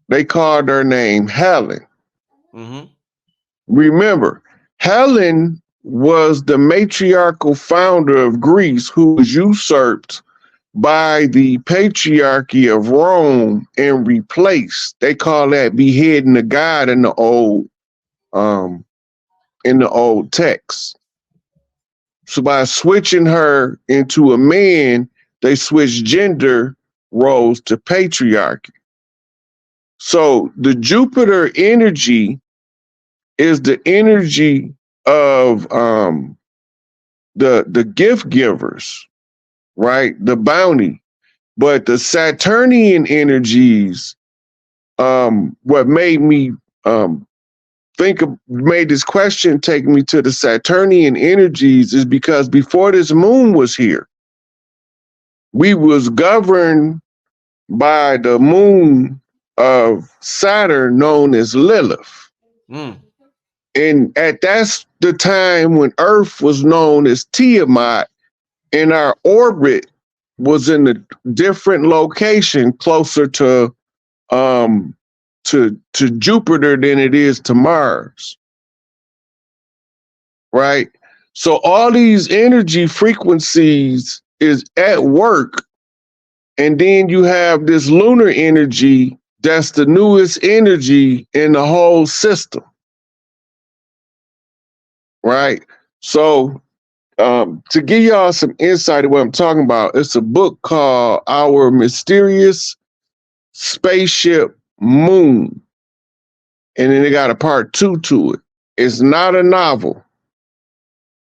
they called her name Helen. Mm-hmm. Remember, Helen was the matriarchal founder of Greece who was usurped by the patriarchy of Rome and replaced. They call that beheading the god um in the old text. So by switching her into a man, they switched gender roles to patriarchy. So the Jupiter energy is the energy of the gift givers, right? The bounty. But the Saturnian energies, what made me made this question take me to the Saturnian energies is because before this moon was here, we was governed by the moon of Saturn known as Lilith. Mm. And that's the time when Earth was known as Tiamat, and our orbit was in a different location closer to Jupiter than it is to Mars. Right? So all these energy frequencies is at work, and then you have this lunar energy that's the newest energy in the whole system. Right? So to give y'all some insight of what I'm talking about, it's a book called Our Mysterious Spaceship Moon. And then they got a part 2 to it. It's not a novel.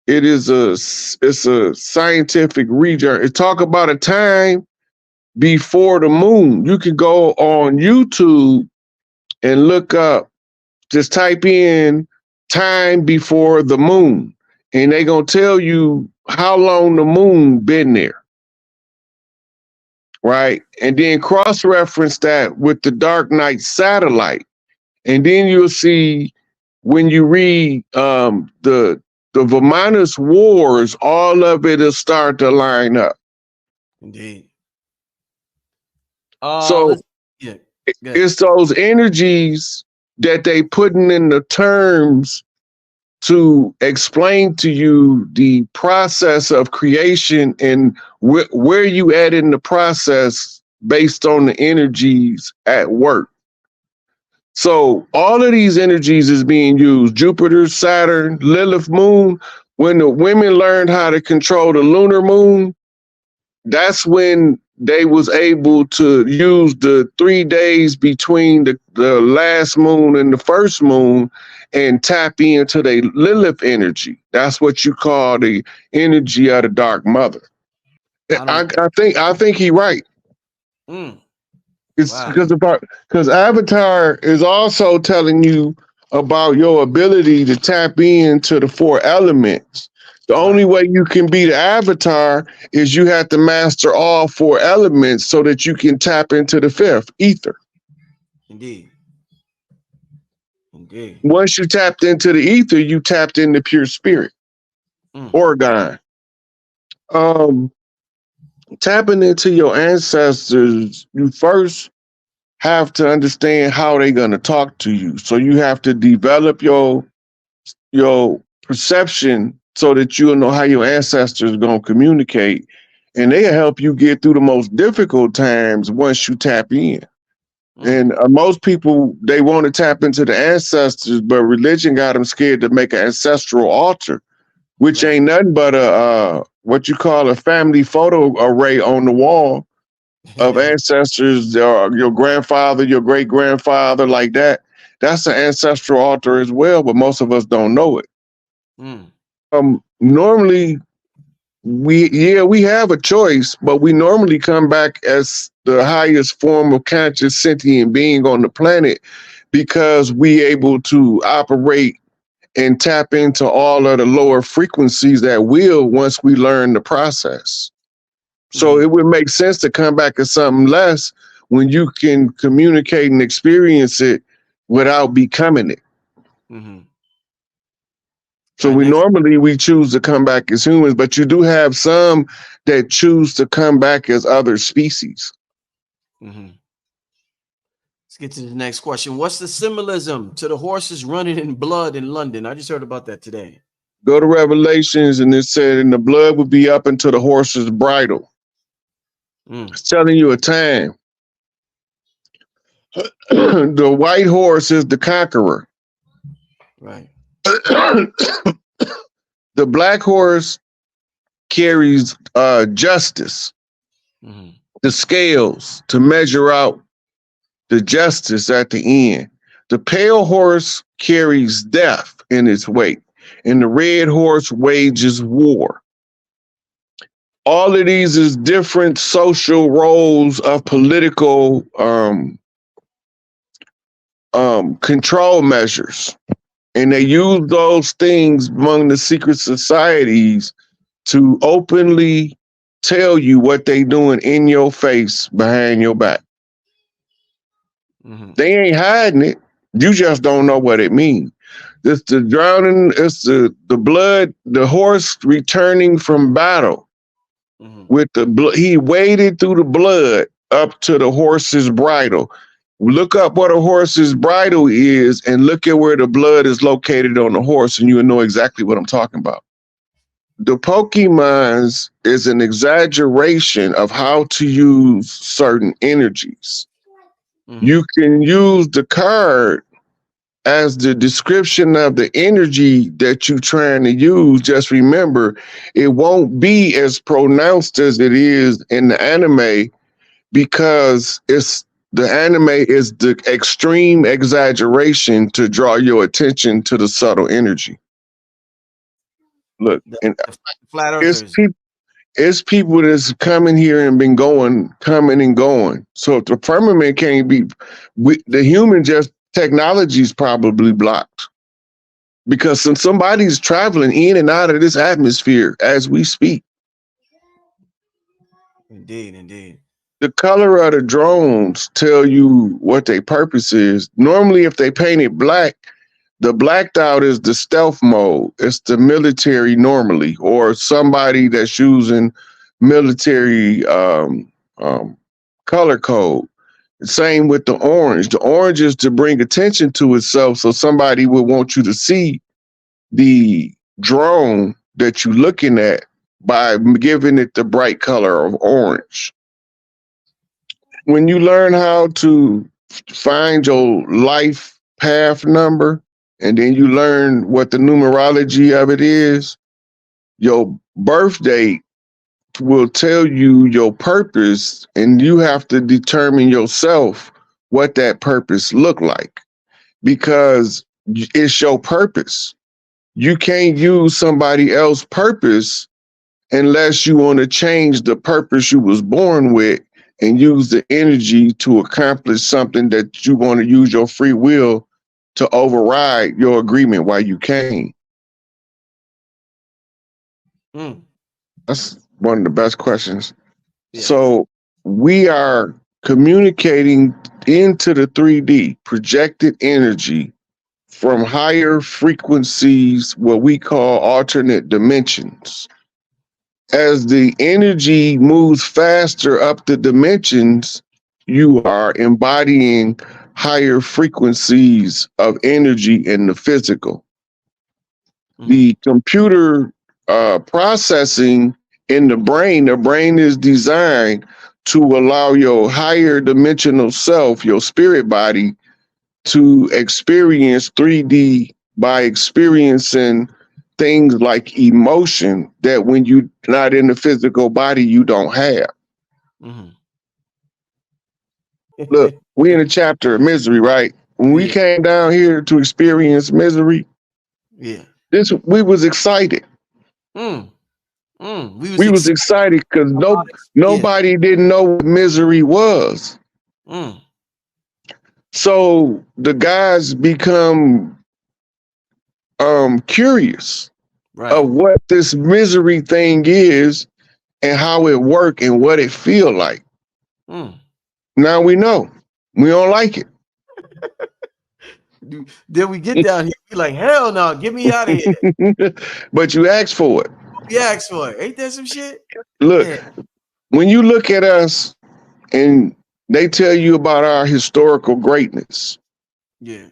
It's a scientific reader. It talk about a time before the moon. You can go on YouTube and look up, just type in time before the moon, and they gonna tell you how long the moon been there. Right? And then cross-reference that with the Dark Night satellite. And then you'll see when you read the Vimanus Wars, all of it will start to line up. Indeed. So it's those energies that they putting in the terms to explain to you the process of creation and where you at in the process based on the energies at work. So all of these energies is being used. Jupiter, Saturn, Lilith, moon. When the women learned how to control the lunar moon, that's when they was able to use the 3 days between the last moon and the first moon and tap into the Lilith energy. That's what you call the energy of the Dark Mother. I think he right. It's because Avatar is also telling you about your ability to tap into the 4 elements. The only way you can be the Avatar is you have to master all 4 elements so that you can tap into the 5th, ether. Indeed. Indeed. Once you tapped into the ether, you tapped into pure spirit. Orgone. Tapping into your ancestors, you first have to understand how they're going to talk to you. So you have to develop your perception so that you'll know how your ancestors are going to communicate. And they'll help you get through the most difficult times once you tap in. And most people, they want to tap into the ancestors, but religion got them scared to make an ancestral altar, which ain't nothing but what you call a family photo array on the wall of ancestors, your grandfather, your great-grandfather, like that. That's an ancestral altar as well, but most of us don't know it. Normally, we have a choice, but we normally come back as the highest form of conscious sentient being on the planet because we able to operate and tap into all of the lower frequencies that will once we learn the process. So it would make sense to come back as something less when you can communicate and experience it without becoming it. So we choose to come back as humans, but you do have some that choose to come back as other species. Let's get to the next question. What's the symbolism to the horses running in blood in London? I just heard about that today. Go to Revelations, and it said, and the blood would be up into the horse's bridle. It's telling you a time. The white horse is the conqueror. Right. The black horse carries justice, the scales to measure out the justice at the end. The pale horse carries death in its weight, and the red horse wages war. All of these is different social roles of political control measures. And they use those things among the secret societies to openly tell you what they doing in your face, behind your back. They ain't hiding it. You just don't know what it means. It's the drowning, it's the blood, the horse returning from battle with the blood. He waded through the blood up to the horse's bridle. Look up what a horse's bridle is and look at where the blood is located on the horse, and you will know exactly what I'm talking about. The Pokemons is an exaggeration of how to use certain energies. You can use the card as the description of the energy that you're trying to use. Just remember, it won't be as pronounced as it is in the anime, because the anime is the extreme exaggeration to draw your attention to the subtle energy. Look, and it's people that's coming here and been coming and going. So if the firmament can't be, the human technology is probably blocked. Because somebody's traveling in and out of this atmosphere as we speak. Indeed, indeed. The color of the drones tell you what their purpose is. Normally, if they paint it black, the blacked out is the stealth mode. It's the military normally, or somebody that's using military color code. Same with the orange. The orange is to bring attention to itself, so somebody would want you to see the drone that you're looking at by giving it the bright color of orange. When you learn how to find your life path number, and then you learn what the numerology of it is, your birth date will tell you your purpose, and you have to determine yourself what that purpose look like, because it's your purpose. You can't use somebody else's purpose unless you want to change the purpose you was born with and use the energy to accomplish something that you want to use your free will to override your agreement while you came. That's one of the best questions. Yeah. So we are communicating into the 3D, projected energy from higher frequencies, what we call alternate dimensions. As the energy moves faster up the dimensions, you are embodying higher frequencies of energy in the physical. The computer processing in the brain is designed to allow your higher dimensional self, your spirit body, to experience 3D by experiencing things like emotion that when you're not in the physical body, you don't have. Look, we in a chapter of misery, right? When we came down here to experience misery, we was excited. We was excited because nobody didn't know what misery was. So the guys become curious of what this misery thing is and how it work and what it feel like. Now we know. We don't like it. Then we get down here, be like, hell no, get me out of here. But you asked for it. You asked for it. Ain't that some shit? Look, when you look at us and they tell you about our historical greatness. Yeah.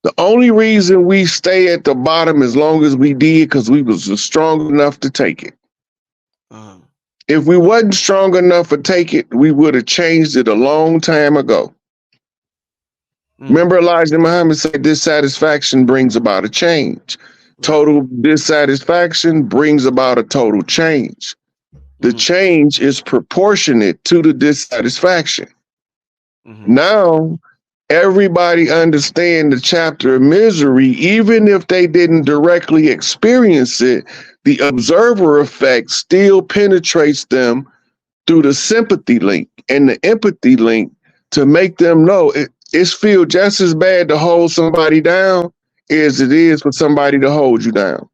The only reason we stay at the bottom as long as we did, because we was strong enough to take it. If we wasn't strong enough to take it, we would have changed it a long time ago. Remember Elijah Muhammad said, dissatisfaction brings about a change. Total dissatisfaction brings about a total change. The change is proportionate to the dissatisfaction. Now, everybody understand the chapter of misery, even if they didn't directly experience it, the observer effect still penetrates them through the sympathy link and the empathy link to make them know it's feel just as bad to hold somebody down as it is for somebody to hold you down.